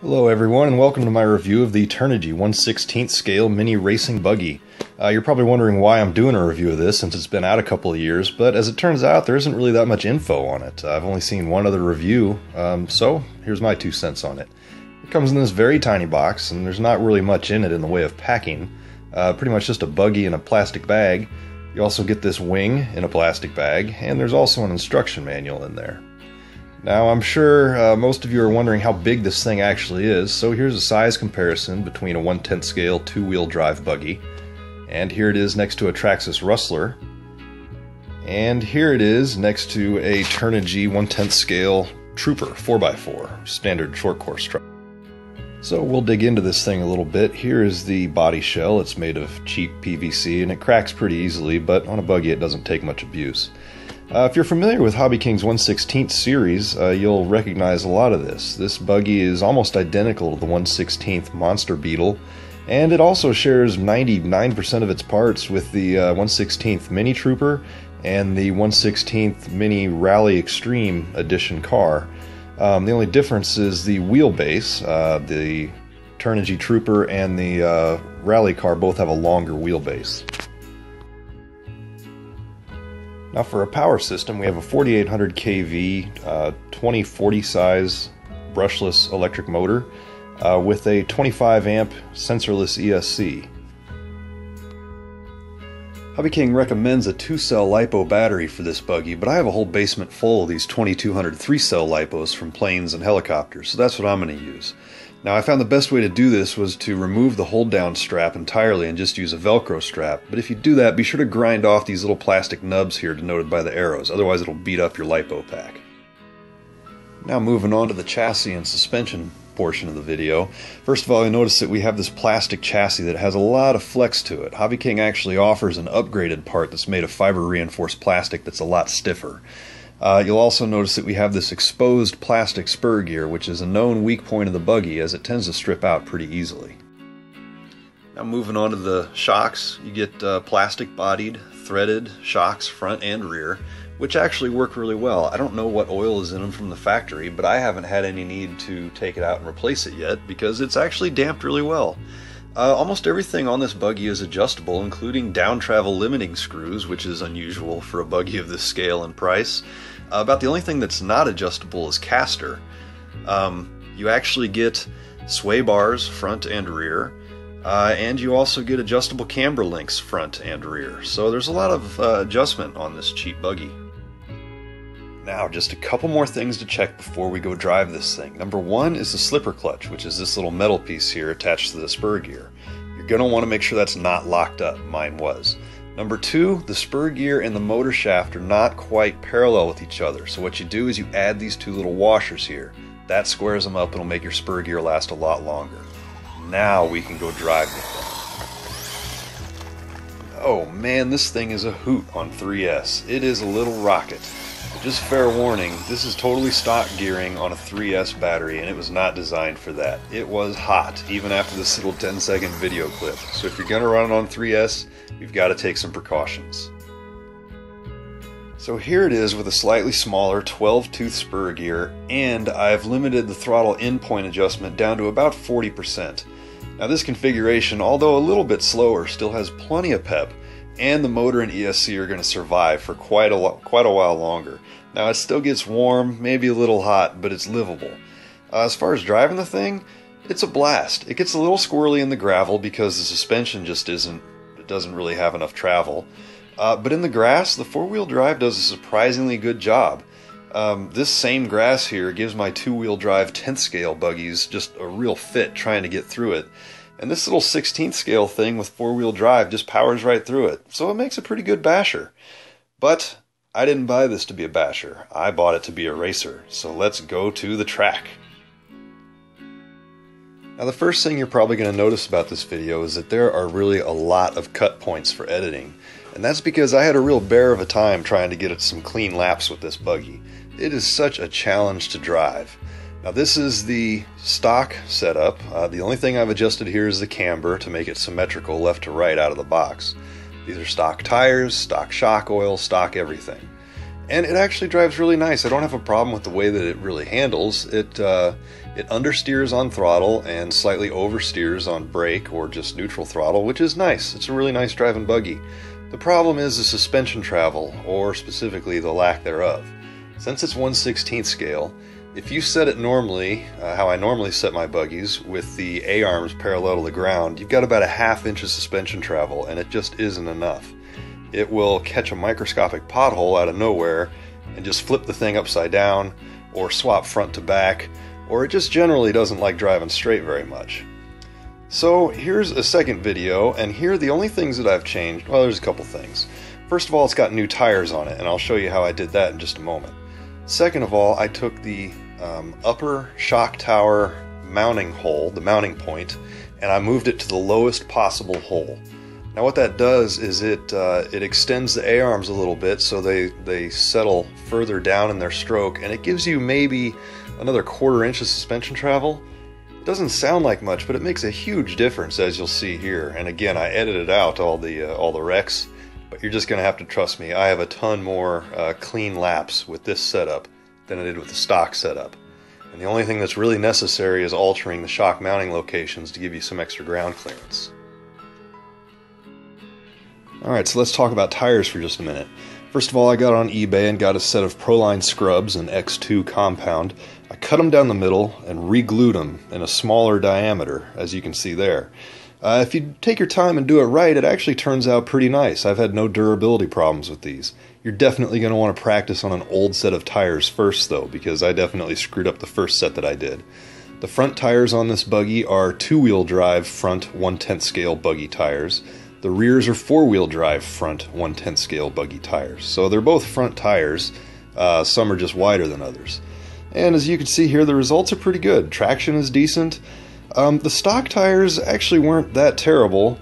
Hello everyone and welcome to my review of the Turnigy 1/16 scale mini racing buggy. You're probably wondering why I'm doing a review of this since it's been out a couple of years, but as it turns out there isn't really that much info on it. I've only seen one other review, so here's my 2 cents on it. It comes in this very tiny box and there's not really much in it in the way of packing. Pretty much just a buggy in a plastic bag. You also get this wing in a plastic bag, and there's also an instruction manual in there. Now I'm sure most of you are wondering how big this thing actually is, so here's a size comparison between a 1/10 scale 2-wheel drive buggy, and here it is next to a Traxxas Rustler, and here it is next to a Turnigy 1/10 scale Trooper 4x4 standard short course truck. So we'll dig into this thing a little bit. Here is the body shell. It's made of cheap PVC and it cracks pretty easily, but on a buggy it doesn't take much abuse. If you're familiar with HobbyKing's 1/16 series, you'll recognize a lot of this. This buggy is almost identical to the 1/16 Monster Beetle, and it also shares 99% of its parts with the 1/16 Mini Trooper and the 1/16 Mini Rally Extreme Edition car. The only difference is the wheelbase. The Turnigy Trooper and the Rally car both have a longer wheelbase. Now for a power system, we have a 4800 kV 2040 size brushless electric motor with a 25 amp sensorless ESC. HobbyKing recommends a 2-cell LiPo battery for this buggy, but I have a whole basement full of these 2200 3-cell LiPos from planes and helicopters, so that's what I'm going to use. Now I found the best way to do this was to remove the hold down strap entirely and just use a Velcro strap, but if you do that, be sure to grind off these little plastic nubs here denoted by the arrows, otherwise it'll beat up your LiPo pack. Now moving on to the chassis and suspension portion of the video. First of all, you'll notice that we have this plastic chassis that has a lot of flex to it. HobbyKing actually offers an upgraded part that's made of fiber reinforced plastic that's a lot stiffer. You'll also notice that we have this exposed plastic spur gear, which is a known weak point of the buggy as it tends to strip out pretty easily. Now moving on to the shocks, you get plastic bodied, threaded shocks front and rear, which actually work really well. I don't know what oil is in them from the factory, but I haven't had any need to take it out and replace it yet because it's actually damped really well. Almost everything on this buggy is adjustable, including down travel limiting screws, which is unusual for a buggy of this scale and price. About the only thing that's not adjustable is caster. You actually get sway bars front and rear, and you also get adjustable camber links front and rear. So there's a lot of adjustment on this cheap buggy. Now, just a couple more things to check before we go drive this thing. Number one is the slipper clutch, which is this little metal piece here attached to the spur gear. You're going to want to make sure that's not locked up. Mine was. Number two, the spur gear and the motor shaft are not quite parallel with each other. So what you do is you add these two little washers here. That squares them up and will make your spur gear last a lot longer. Now we can go drive the thing. Oh man, this thing is a hoot on 3S. It is a little rocket. Just fair warning, this is totally stock gearing on a 3S battery and it was not designed for that. It was hot, even after this little 10-second video clip. So if you're going to run it on 3S, you've got to take some precautions. So here it is with a slightly smaller 12-tooth spur gear, and I've limited the throttle endpoint adjustment down to about 40%. Now this configuration, although a little bit slower, still has plenty of pep, and the motor and ESC are going to survive for quite a while longer. Now it still gets warm, maybe a little hot, but it's livable. As far as driving the thing, it's a blast. It gets a little squirrely in the gravel because the suspension just doesn't really have enough travel. But in the grass, the 4-wheel drive does a surprisingly good job. This same grass here gives my 2-wheel drive 10th scale buggies just a real fit trying to get through it. And this little 16th scale thing with 4-wheel drive just powers right through it, so it makes a pretty good basher. But I didn't buy this to be a basher, I bought it to be a racer, so let's go to the track. Now the first thing you're probably going to notice about this video is that there are really a lot of cut points for editing, and that's because I had a real bear of a time trying to get some clean laps with this buggy. It is such a challenge to drive. Now this is the stock setup. The only thing I've adjusted here is the camber to make it symmetrical left to right out of the box. These are stock tires, stock shock oil, stock everything. and it actually drives really nice. I don't have a problem with the way that it really handles. It understeers on throttle and slightly oversteers on brake or just neutral throttle, which is nice. It's a really nice driving buggy. The problem is the suspension travel, or specifically the lack thereof. Since it's 1/16 scale, if you set it normally, how I normally set my buggies, with the A-arms parallel to the ground, you've got about a ½ inch of suspension travel, and it just isn't enough. It will catch a microscopic pothole out of nowhere and just flip the thing upside down, or swap front to back, or it just generally doesn't like driving straight very much. So here's a second video, and here the only things that I've changed, well, there's a couple things. First of all, it's got new tires on it, and I'll show you how I did that in just a moment. Second of all, I took the upper shock tower mounting hole, the mounting point, and I moved it to the lowest possible hole. Now what that does is it extends the A-arms a little bit so they settle further down in their stroke, and it gives you maybe another ½ inch of suspension travel. It doesn't sound like much, but it makes a huge difference, as you'll see here. And again, I edited out all the wrecks, but you're just going to have to trust me. I have a ton more clean laps with this setup than I did with the stock setup. And the only thing that's really necessary is altering the shock mounting locations to give you some extra ground clearance. Alright, so let's talk about tires for just a minute. First of all, I got on eBay and got a set of Proline scrubs in X2 compound. I cut them down the middle and re-glued them in a smaller diameter, as you can see there. If you take your time and do it right, it actually turns out pretty nice. I've had no durability problems with these. You're definitely going to want to practice on an old set of tires first, though, because I definitely screwed up the first set that I did. The front tires on this buggy are 2-wheel drive front 1/10 scale buggy tires. The rears are 4-wheel drive front 1/10 scale buggy tires. So they're both front tires. Some are just wider than others. And as you can see here, the results are pretty good. Traction is decent. The stock tires actually weren't that terrible.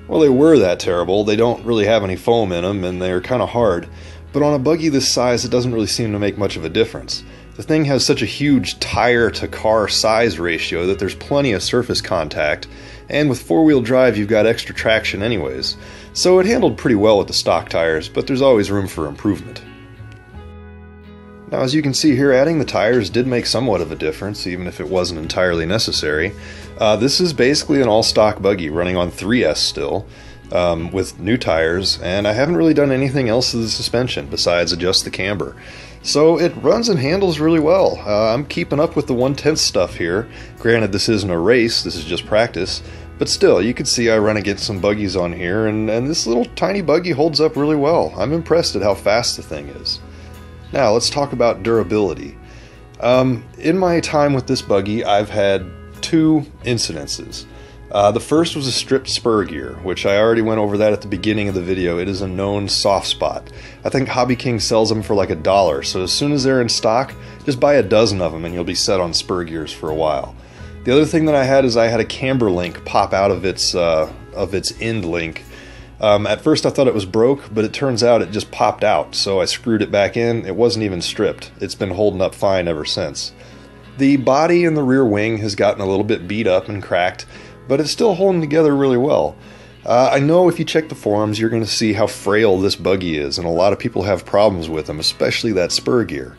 Well, they were that terrible. They don't really have any foam in them, and they're kind of hard. But on a buggy this size, it doesn't really seem to make much of a difference. The thing has such a huge tire-to-car size ratio that there's plenty of surface contact, and with 4-wheel drive you've got extra traction anyways. So it handled pretty well with the stock tires, but there's always room for improvement. Now, as you can see here, adding the tires did make somewhat of a difference, even if it wasn't entirely necessary. This is basically an all-stock buggy running on 3S still, with new tires, and I haven't really done anything else to the suspension besides adjust the camber. So it runs and handles really well. I'm keeping up with the 1/10 stuff here. Granted, this isn't a race, this is just practice, but still, you can see I run against some buggies on here, and this little tiny buggy holds up really well. I'm impressed at how fast the thing is. Now, let's talk about durability. In my time with this buggy, I've had 2 incidences. The first was a stripped spur gear, which I already went over that at the beginning of the video. It is a known soft spot. I think HobbyKing sells them for like $1, so as soon as they're in stock, just buy a dozen of them and you'll be set on spur gears for a while. The other thing that I had is I had a camber link pop out of its end link. At first I thought it was broke, but it turns out it just popped out, so I screwed it back in. It wasn't even stripped. It's been holding up fine ever since. The body and the rear wing has gotten a little bit beat up and cracked, but it's still holding together really well. I know if you check the forums, you're going to see how frail this buggy is, and a lot of people have problems with them, especially that spur gear.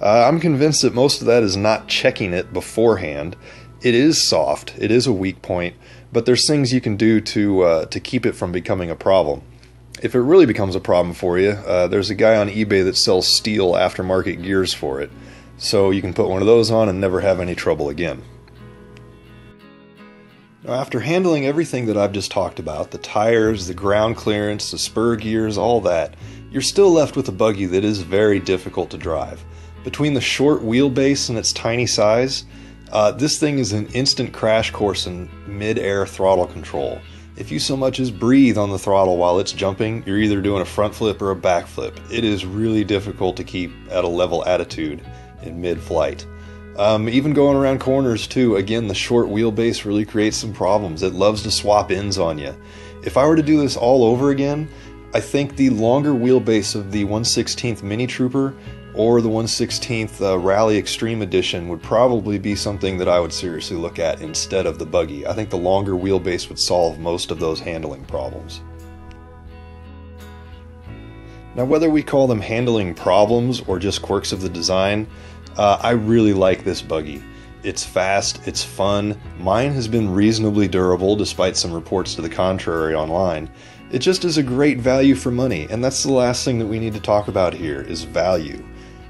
I'm convinced that most of that is not checking it beforehand. It is soft, it is a weak point, but there's things you can do to keep it from becoming a problem. If it really becomes a problem for you, there's a guy on eBay that sells steel aftermarket gears for it, so you can put one of those on and never have any trouble again. Now, after handling everything that I've just talked about, the tires, the ground clearance, the spur gears, all that, you're still left with a buggy that is very difficult to drive. Between the short wheelbase and its tiny size, this thing is an instant crash course in mid-air throttle control. If you so much as breathe on the throttle while it's jumping, you're either doing a front flip or a back flip. It is really difficult to keep at a level attitude in mid-flight. Even going around corners too, again, the short wheelbase really creates some problems. It loves to swap ends on you. If I were to do this all over again, I think the longer wheelbase of the 1/16th Mini Trooper or the 1/16th Rally Extreme Edition would probably be something that I would seriously look at instead of the buggy. I think the longer wheelbase would solve most of those handling problems. Now, whether we call them handling problems or just quirks of the design, I really like this buggy. It's fast, it's fun, mine has been reasonably durable despite some reports to the contrary online. It just is a great value for money, and that's the last thing that we need to talk about here, is value.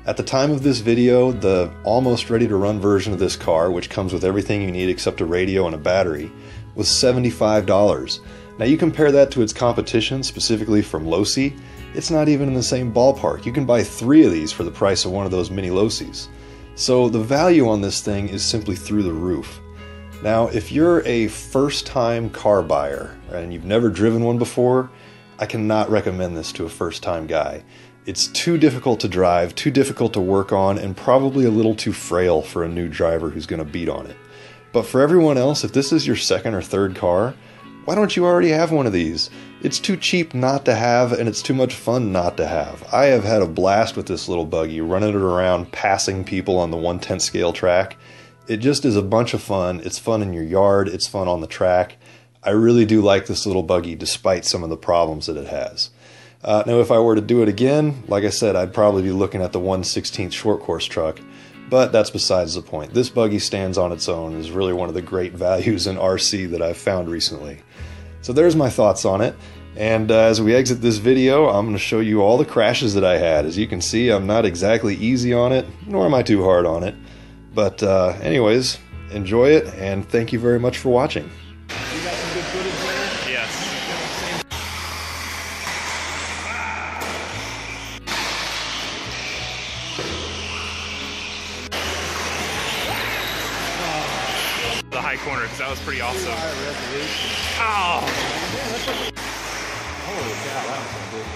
At the time of this video, the almost ready to run version of this car, which comes with everything you need except a radio and a battery, was $75. Now you compare that to its competition, specifically from Losi, it's not even in the same ballpark. You can buy 3 of these for the price of one of those mini Losis. So the value on this thing is simply through the roof. Now, if you're a first-time car buyer and you've never driven one before, I cannot recommend this to a first-time guy. It's too difficult to drive, too difficult to work on, and probably a little too frail for a new driver who's going to beat on it. But for everyone else, if this is your second or third car, why don't you already have one of these? It's too cheap not to have, and it's too much fun not to have. I have had a blast with this little buggy, running it around, passing people on the 1/10 scale track. It just is a bunch of fun. It's fun in your yard, it's fun on the track. I really do like this little buggy despite some of the problems that it has. Now, if I were to do it again, like I said, I'd probably be looking at the 1/16 short course truck, but that's besides the point. This buggy stands on its own and is really one of the great values in RC that I've found recently. So there's my thoughts on it, and as we exit this video, I'm going to show you all the crashes that I had. As you can see, I'm not exactly easy on it, nor am I too hard on it. But anyways, enjoy it, and thank you very much for watching. You got some good footage there? Yes. The high corner, because that was pretty awesome. Oh! Holy cow, that was so good.